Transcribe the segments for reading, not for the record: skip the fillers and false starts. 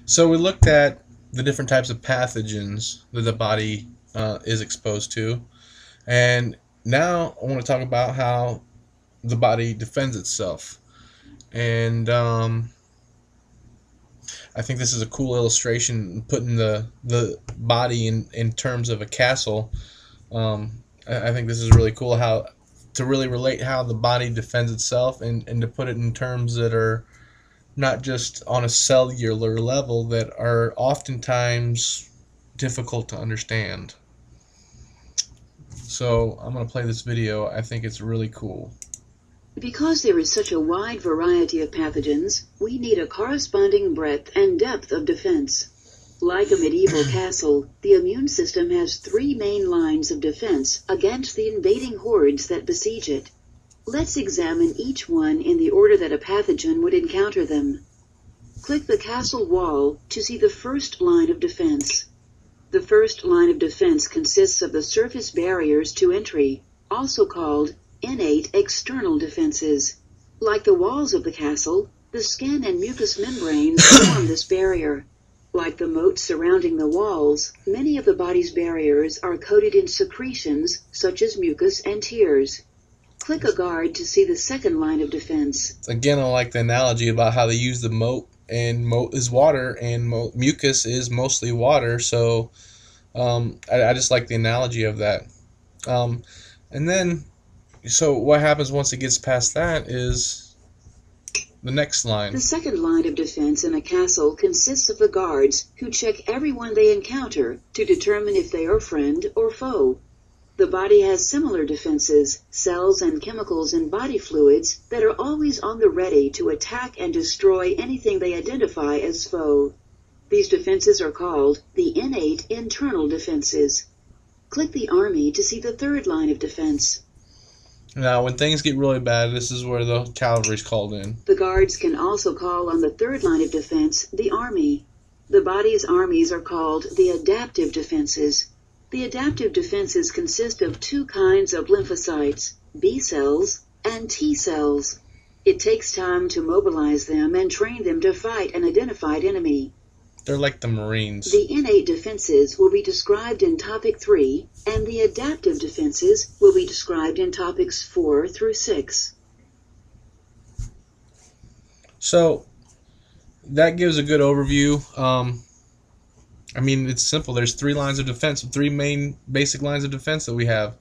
So we looked at the different types of pathogens that the body is exposed to, and now I want to talk about how the body defends itself. And I think this is a cool illustration, putting the body in terms of a castle. I think this is really cool how to really relate how the body defends itself, and to put it in terms that are not just on a cellular level, that are oftentimes difficult to understand. So I'm going to play this video. I think it's really cool. Because there is such a wide variety of pathogens, we need a corresponding breadth and depth of defense. Like a medieval castle, the immune system has three main lines of defense against the invading hordes that besiege it. Let's examine each one in the order that a pathogen would encounter them. Click the castle wall to see the first line of defense. The first line of defense consists of the surface barriers to entry, also called innate external defenses. Like the walls of the castle, the skin and mucous membranes form this barrier. Like the moat surrounding the walls, many of the body's barriers are coated in secretions such as mucus and tears. Click a guard to see the second line of defense. Again, I like the analogy about how they use the moat, and moat is water, and mucus is mostly water. So I just like the analogy of that. And then, so what happens once it gets past that is the next line. The second line of defense in a castle consists of the guards who check everyone they encounter to determine if they are friend or foe. The body has similar defenses, cells and chemicals in body fluids that are always on the ready to attack and destroy anything they identify as foe. These defenses are called the innate internal defenses. Click the army to see the third line of defense. Now, when things get really bad, this is where the cavalry's called in. The guards can also call on the third line of defense, the army. The body's armies are called the adaptive defenses. The adaptive defenses consist of two kinds of lymphocytes, B cells and T cells. It takes time to mobilize them and train them to fight an identified enemy. They're like the Marines. The innate defenses will be described in Topic 3, and the adaptive defenses will be described in Topics 4 through 6. So, that gives a good overview. I mean, it's simple. There's three lines of defense, three main basic lines of defense that we have.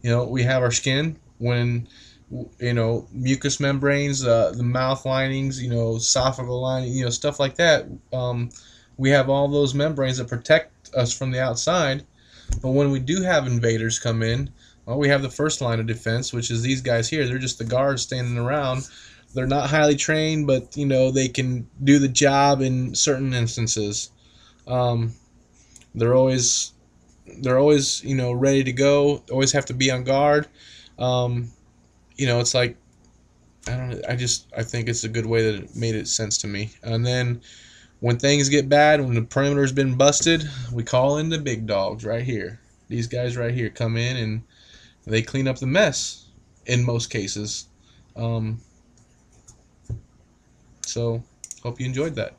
We have our skin, when, mucous membranes, the mouth linings, esophageal lining, stuff like that. We have all those membranes that protect us from the outside. But when we do have invaders come in, well, we have the first line of defense, which is these guys here. They're just the guards standing around. They're not highly trained, but, they can do the job in certain instances. They're always ready to go. Always have to be on guard. It's like, I don't know. I think it's a good way that it made sense to me. And then when things get bad, when the perimeter's been busted, we call in the big dogs right here. These guys right here come in and they clean up the mess in most cases. So hope you enjoyed that.